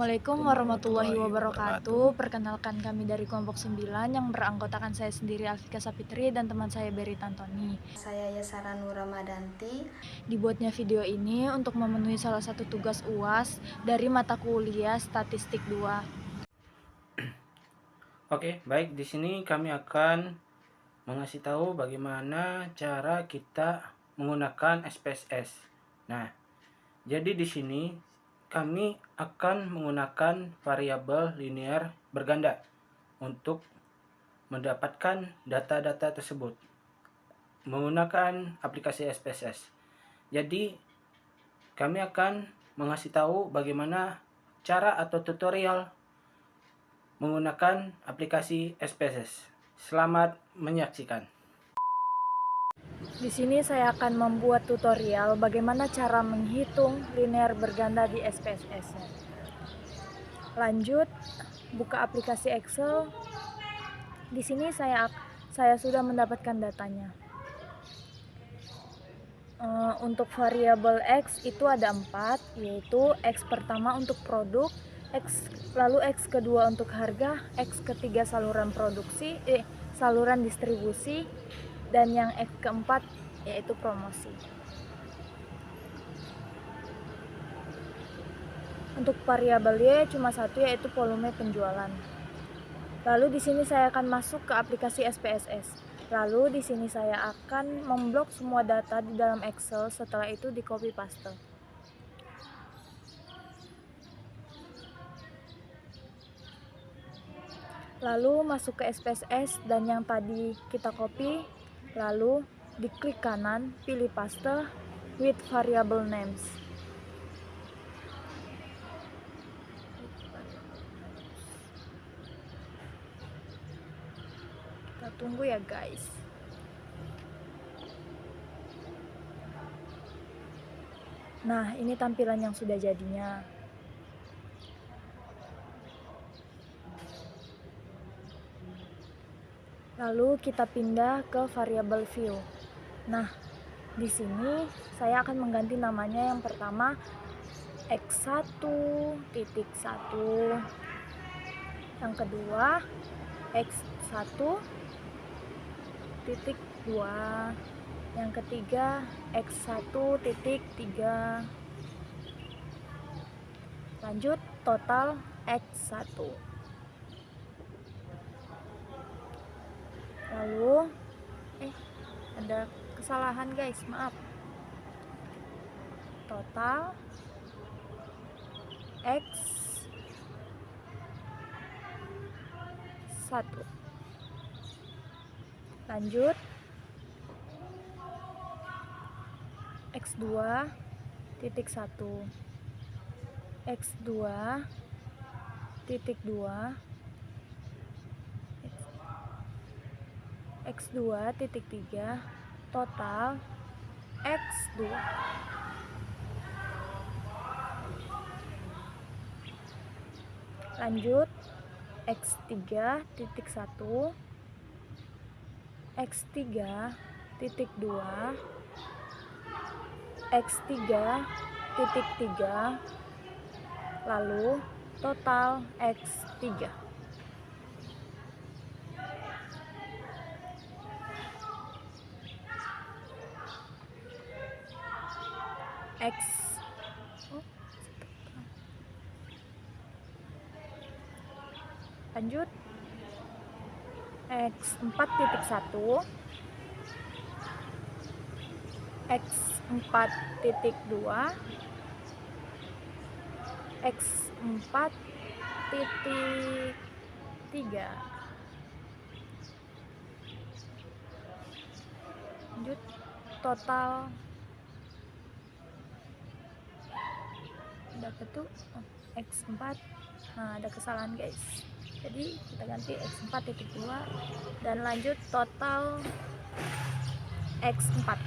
Assalamualaikum warahmatullahi wabarakatuh. Perkenalkan kami dari kelompok 9 yang beranggotakan saya sendiri Alfika Sapitri dan teman saya Berry Tantoni. Saya Yasara Nur Ramadanti. Dibuatnya video ini untuk memenuhi salah satu tugas UAS dari mata kuliah Statistik 2. Oke, baik. Di sini kami akan mengasih tahu bagaimana cara kita menggunakan SPSS. Nah, jadi di sini kami akan menggunakan variabel linear berganda untuk mendapatkan data-data tersebut menggunakan aplikasi SPSS. Jadi, kami akan mengasih tahu bagaimana cara atau tutorial menggunakan aplikasi SPSS. Selamat menyaksikan. Di sini saya akan membuat tutorial bagaimana cara menghitung linear berganda di SPSS. Lanjut, buka aplikasi Excel. Di sini saya sudah mendapatkan datanya. Untuk variabel X itu ada 4, yaitu X pertama untuk produk, lalu X kedua untuk harga, X ketiga saluran produksi, saluran distribusi, dan yang X keempat yaitu promosi. Untuk variabel Y cuma satu, yaitu volume penjualan. Lalu di sini saya akan masuk ke aplikasi SPSS. Lalu di sini saya akan memblok semua data di dalam Excel, setelah itu di copy paste. Lalu masuk ke SPSS dan yang tadi kita copy, lalu diklik kanan, pilih paste with variable names. Kita tunggu ya guys. Nah, ini tampilan yang sudah jadinya. Lalu kita pindah ke variabel view. Nah, di sini saya akan mengganti namanya. Yang pertama X1.1, yang kedua X1.2, yang ketiga X1.3, lanjut total X1. Lalu ada kesalahan guys, maaf. Total X1. Lanjut X2.1, X2.2, X2.3, total X2. Lanjut X3.1, X3.2, X3.3, lalu total X3. Lanjut X4.1, X4.2, X4.3. Lanjut total dapat tuh X4. Nah, ada kesalahan guys, jadi kita ganti X4.2 dan lanjut total X4.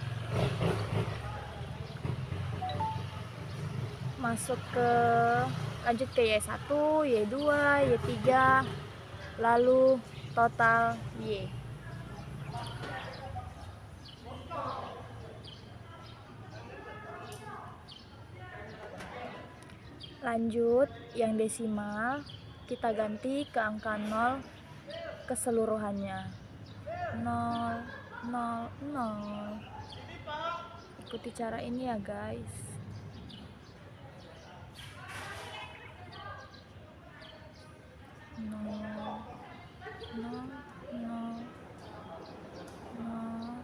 Lanjut ke Y1, Y2, Y3, lalu total Y. Lanjut, yang desimal kita ganti ke angka 0 keseluruhannya. 0, 0, 0. Ikuti cara ini ya guys. Nol, nol, nol, nol.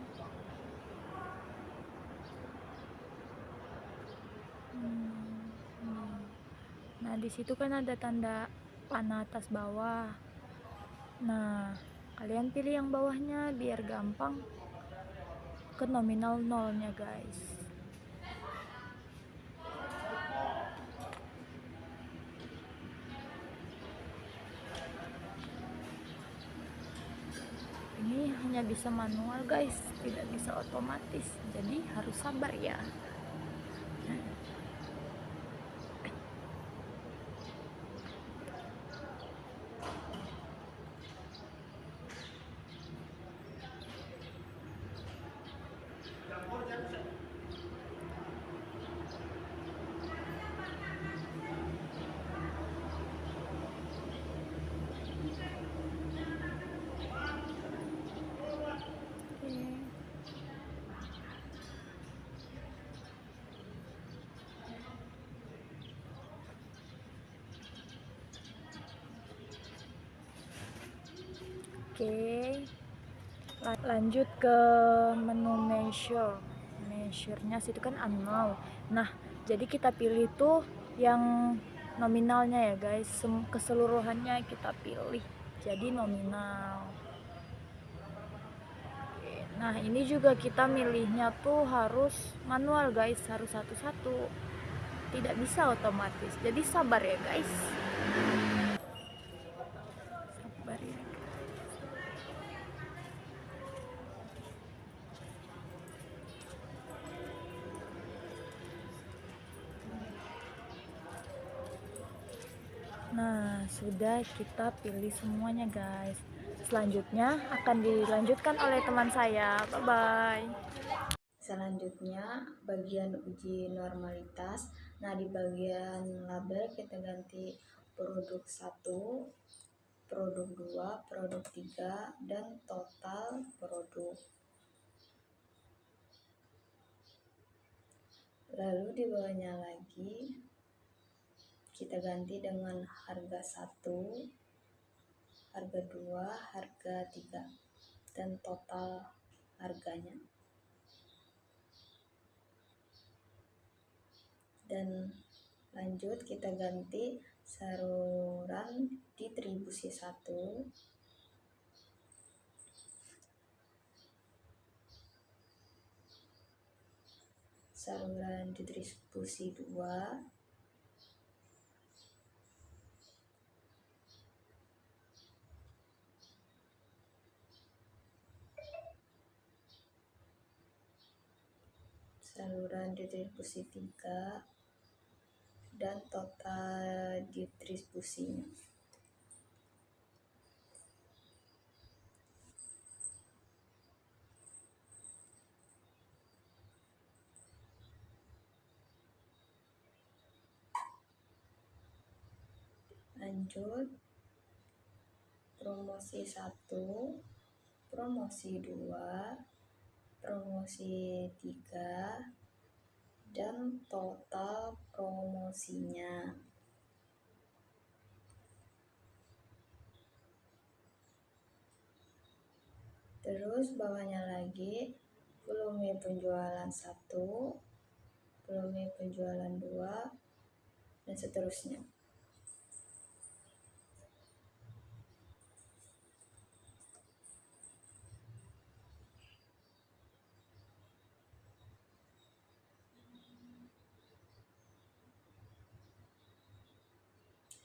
Nah, di situ kan ada tanda panah atas bawah. Nah, kalian pilih yang bawahnya biar gampang ke nominal nolnya, guys. Ini hanya bisa manual, guys, tidak bisa otomatis. Jadi harus sabar ya. Oke, lanjut ke menu measure-nya situ kan unknown. Nah, jadi kita pilih tuh yang nominalnya ya guys, keseluruhannya kita pilih jadi nominal. Nah, ini juga kita milihnya tuh harus manual guys, harus satu-satu, tidak bisa otomatis. Jadi sabar ya guys, sabar ya. Nah, sudah kita pilih semuanya guys. Selanjutnya akan dilanjutkan oleh teman saya. Bye bye. Selanjutnya bagian uji normalitas. Nah, di bagian label kita ganti produk 1, produk 2, produk 3, dan total produk. Lalu di bawahnya lagi kita ganti dengan harga 1, harga 2, harga 3, dan total harganya. Dan lanjut kita ganti saluran distribusi 1, saluran distribusi 2, saluran distribusi 3, dan total distribusinya. Lanjut, promosi 1, promosi 2, promosi 3, dan total promosinya. Terus bawahnya lagi volume penjualan 1, volume penjualan 2, dan seterusnya.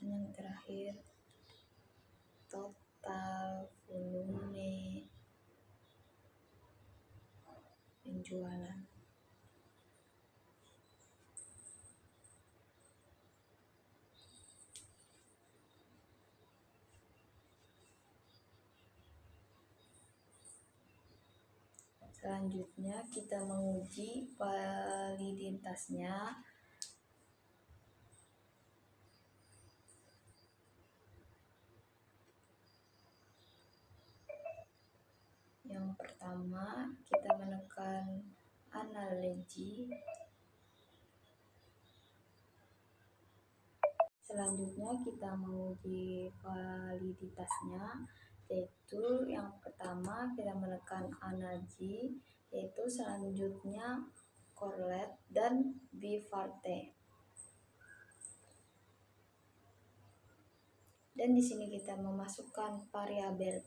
Dan yang terakhir total volume penjualan. Selanjutnya kita menguji validitasnya. pertama kita menekan analogi. Selanjutnya kita menguji validitasnya, yaitu yang pertama kita menekan analogi, yaitu selanjutnya correlate dan bifarte. Dan di sini kita memasukkan variabel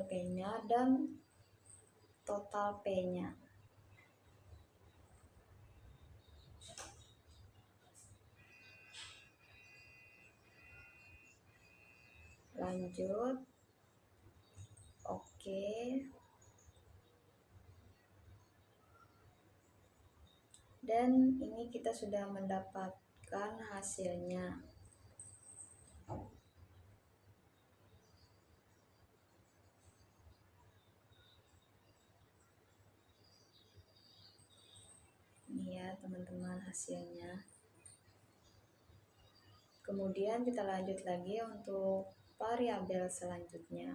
P-nya dan total P-nya. Lanjut, oke. Dan ini kita sudah mendapatkan hasilnya. Ini ya teman-teman hasilnya. Kemudian kita lanjut lagi untuk variabel selanjutnya.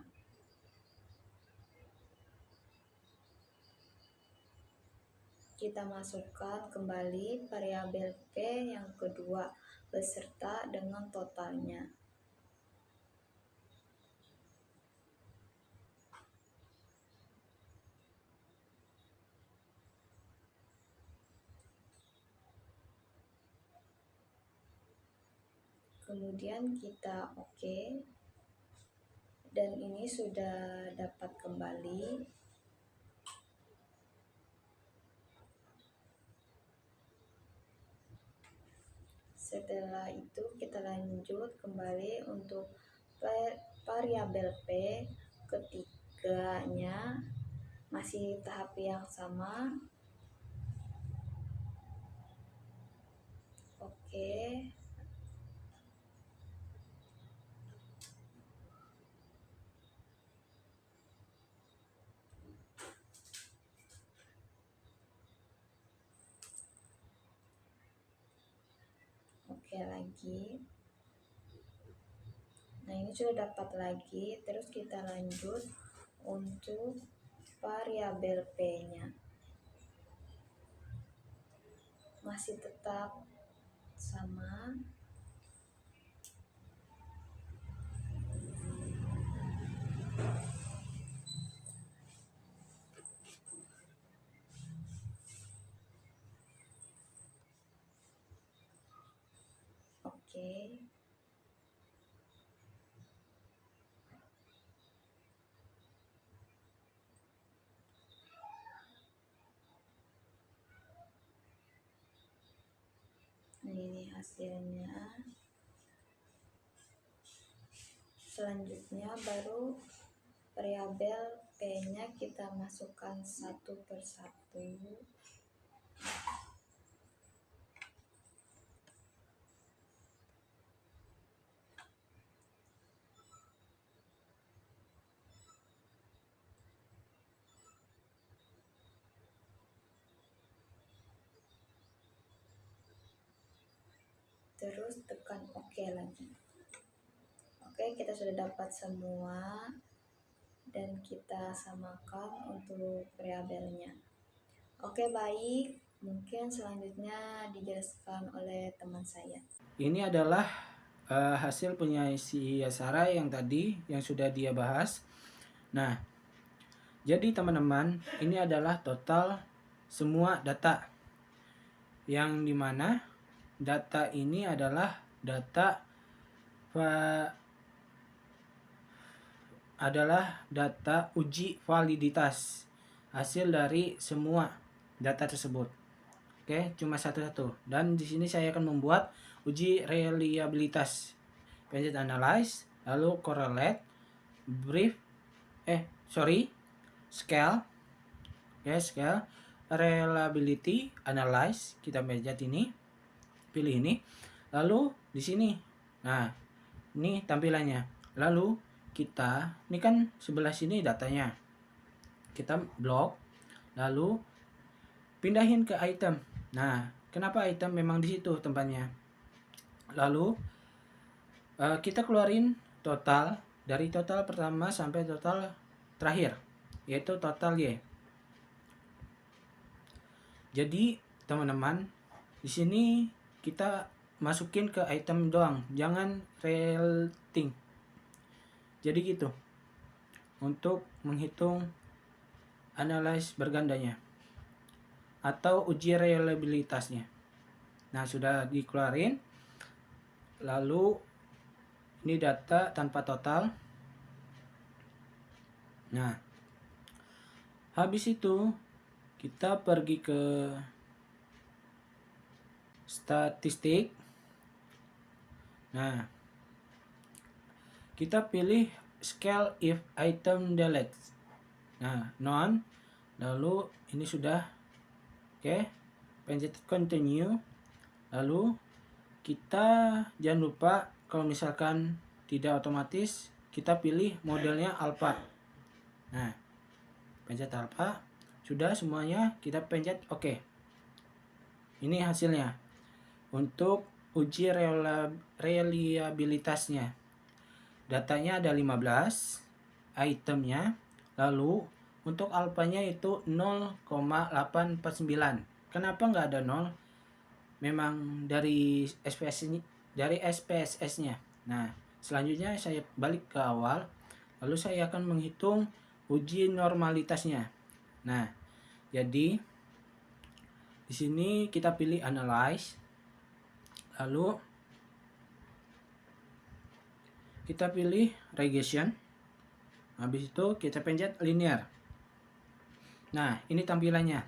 Kita masukkan kembali variabel P yang kedua beserta dengan totalnya. Kemudian kita oke. Dan ini sudah dapat kembali. Setelah itu kita lanjut kembali untuk variabel P ketiganya, masih tahap yang sama. Oke. Oke lagi. Nah ini sudah dapat lagi. Terus kita lanjut untuk variabel P-nya. Masih tetap sama. Oke. Nah, ini hasilnya. Selanjutnya baru variabel P-nya kita masukkan satu persatu. Terus tekan oke lagi. Oke, kita sudah dapat semua dan kita samakan untuk variabelnya. Oke, baik. Mungkin selanjutnya dijelaskan oleh teman saya. Ini adalah hasil punya si Yasara yang tadi yang sudah dia bahas. Nah, jadi teman-teman, ini adalah total semua data, yang dimana data ini adalah data uji validitas hasil dari semua data tersebut. Oke, cuma satu-satu. Dan di sini saya akan membuat uji reliabilitas, Bayesian analyze, lalu correlate, scale, scale, reliability analyze. Kita pencet ini, pilih ini, lalu di sini. Nah, ini tampilannya. Lalu kita, ini kan sebelah sini datanya. Kita blok, lalu pindahin ke item. Nah, kenapa item memang di situ tempatnya? Lalu kita keluarin total dari total pertama sampai total terakhir, yaitu total Y. Jadi teman-teman, di sini kita masukin ke item doang, jangan relating. Jadi gitu untuk menghitung analyze bergandanya atau uji reliabilitasnya. Nah, sudah dikeluarin. Lalu ini data tanpa total. Nah, habis itu kita pergi ke statistik. Nah, kita pilih scale if item delete. Nah, none. Lalu ini sudah. Oke. Pencet continue. Lalu kita jangan lupa kalau misalkan tidak otomatis, kita pilih modelnya alpha. Nah, pencet alpha. Sudah semuanya, kita pencet oke. Ini hasilnya untuk uji reliabilitasnya. Datanya ada 15 itemnya. Lalu untuk alfanya itu 0,849. Kenapa nggak ada 0? Memang dari SPSS-nya. Nah, selanjutnya saya balik ke awal. Lalu saya akan menghitung uji normalitasnya. Nah, jadi di sini kita pilih analyze. Lalu kita pilih regression. Habis itu kita pencet linear. Nah, ini tampilannya.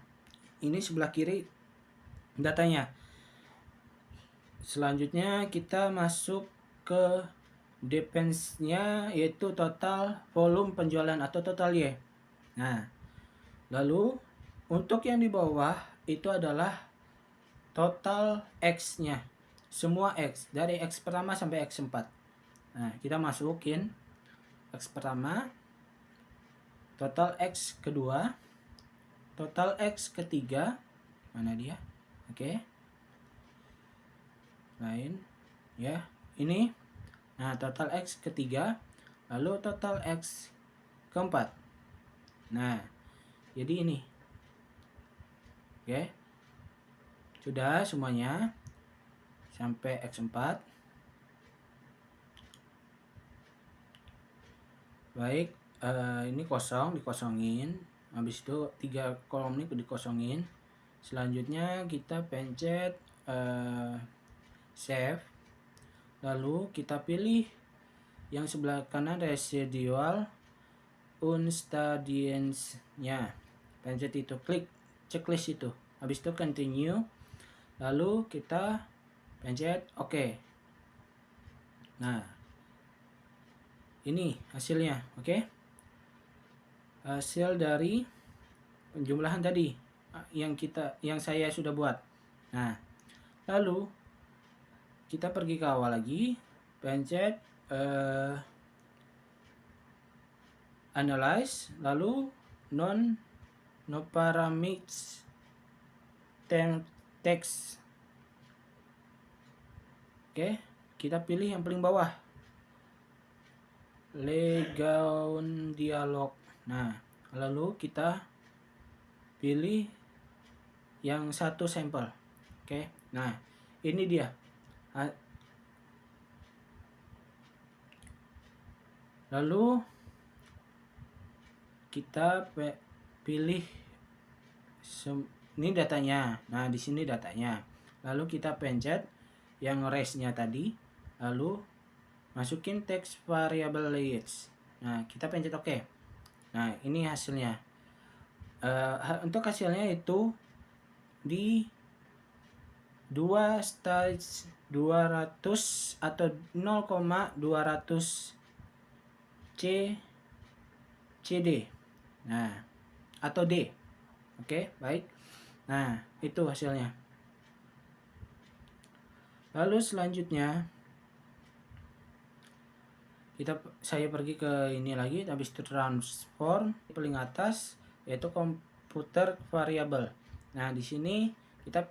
Ini sebelah kiri datanya. Selanjutnya kita masuk ke defense-nya, yaitu total volume penjualan atau total Y. Nah, lalu untuk yang di bawah itu adalah total X-nya. Semua X, dari X pertama sampai X 4. Nah, kita masukin X pertama, total X kedua, total X ketiga. Mana dia? Oke. Lain ya, ini. Nah, total X ketiga, lalu total X keempat. Nah, jadi ini. Oke. Sudah semuanya sampai X4. Baik, ini kosong, dikosongin. Habis itu 3 kolom ini dikosongin. Selanjutnya kita pencet save. Lalu kita pilih yang sebelah kanan residual unstadience-nya. Pencet itu, klik checklist itu. Habis itu continue. Lalu kita pencet OK. Nah, ini hasilnya, oke? Hasil dari penjumlahan tadi yang saya sudah buat. Nah, lalu kita pergi ke awal lagi, pencet analyze, lalu no parameters text. Oke, kita pilih yang paling bawah, Legaun dialog. Nah, lalu kita pilih yang satu sampel. Oke. Nah, ini dia. Lalu kita pilih ini datanya. Nah, di sini datanya. Lalu kita pencet yang race-nya tadi. Lalu masukin text variable age. Nah, kita pencet OK. Nah, ini hasilnya. Untuk hasilnya itu di 2 stage 200 atau 0,200 CD. Nah, atau D. Oke, baik. Nah, itu hasilnya. Lalu selanjutnya saya pergi ke ini lagi, habis itu transform paling atas yaitu komputer variable. Nah, di sini kita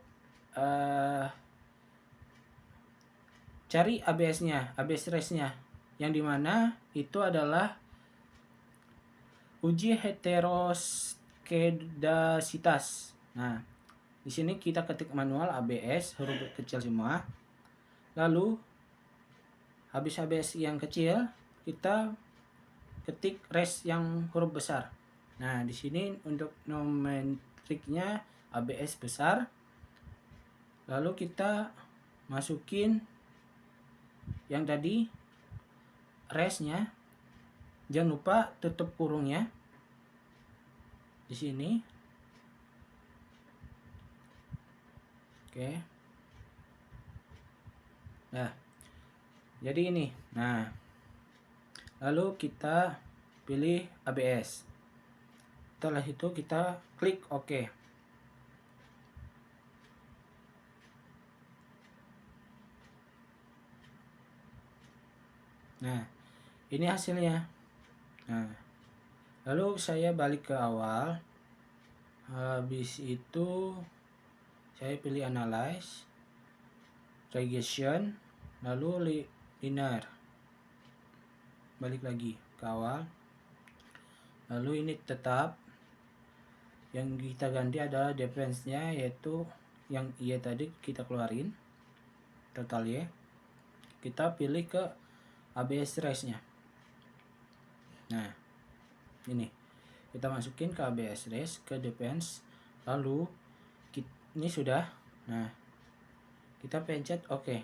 cari ABS-nya, ABS race-nya, yang dimana itu adalah uji heteroskedasitas. Nah, di sini kita ketik manual ABS huruf kecil semua. Lalu habis ABS yang kecil, kita ketik res yang huruf besar. Nah, di sini untuk nomenklaturnya ABS besar. Lalu kita masukin yang tadi resnya. Jangan lupa tutup kurungnya di sini. Oke. Nah, jadi ini. Nah, lalu kita pilih ABS. Setelah itu kita klik OK. Nah, ini hasilnya. Nah, lalu saya balik ke awal. Habis itu saya pilih analyze, regression, lalu linear. Balik lagi ke awal. Lalu ini tetap. Yang kita ganti adalah difference-nya, yaitu yang Y tadi kita keluarin. Total Y. Kita pilih ke ABS race-nya. Nah, ini kita masukin ke ABS race, ke defense, lalu ini sudah. Nah, kita pencet OK.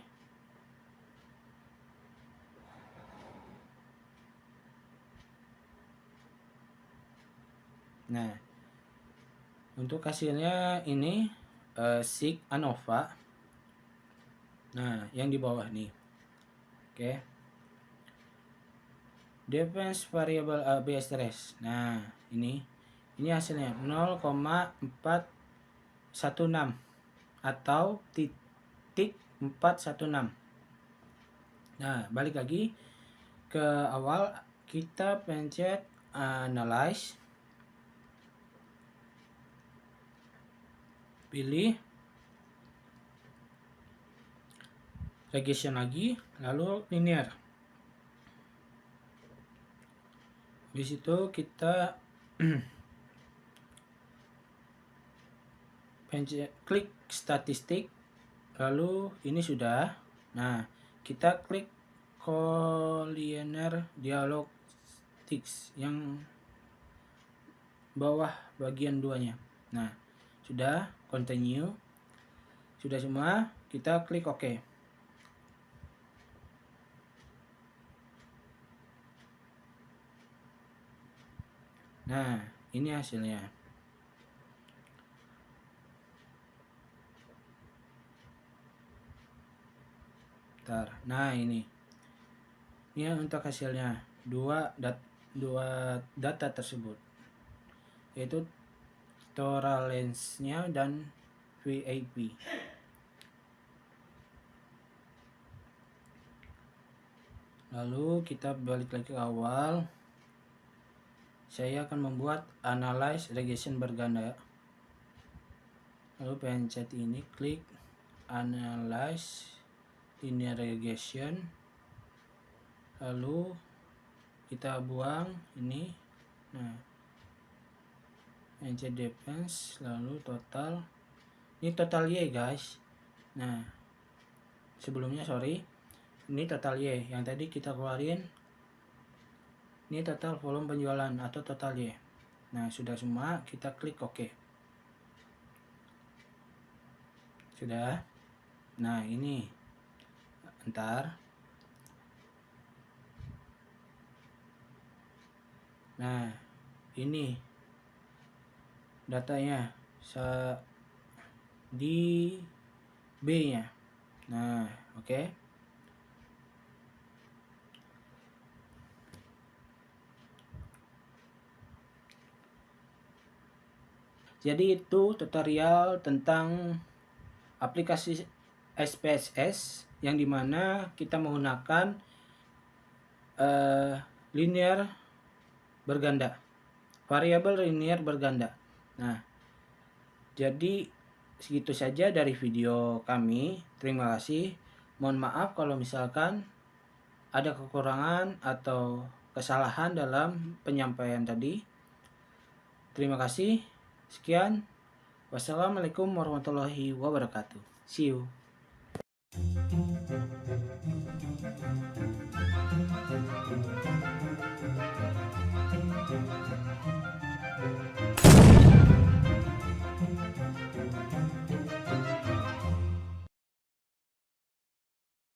Nah, untuk hasilnya ini SIG ANOVA. Nah, yang di bawah nih. Oke. Defense variable ABS race. Nah, ini hasilnya 0,416 atau titik 416. Nah, balik lagi ke awal, kita pencet analyze, pilih regression lagi, lalu linear. Habis itu kita pencet klik statistik, lalu ini sudah. Nah, kita klik collinear diagnostics yang bawah bagian 2-nya. Nah, sudah, continue. Sudah semua, kita klik OK. Nah, ini hasilnya. Bentar. Nah, ini untuk hasilnya dua data tersebut, yaitu total lens-nya dan VIP. Lalu kita balik lagi ke awal. Saya akan membuat analyze regression berganda. Lalu pencet ini, klik analyze linear regression. Lalu kita buang ini. Nah, pencet defense, lalu total. Ini total Y, guys. Nah, sebelumnya sorry. Ini total Y yang tadi kita keluarin. Ini total volume penjualan atau total Y. Nah, sudah semua, kita klik OK. Sudah. Nah, ini. Bentar. Nah, ini datanya di B-nya. Nah, oke. Jadi itu tutorial tentang aplikasi SPSS yang dimana kita menggunakan linear berganda, variabel linear berganda. Nah, jadi segitu saja dari video kami. Terima kasih. Mohon maaf kalau misalkan ada kekurangan atau kesalahan dalam penyampaian tadi. Terima kasih. Sekian. Wassalamualaikum warahmatullahi wabarakatuh. See you.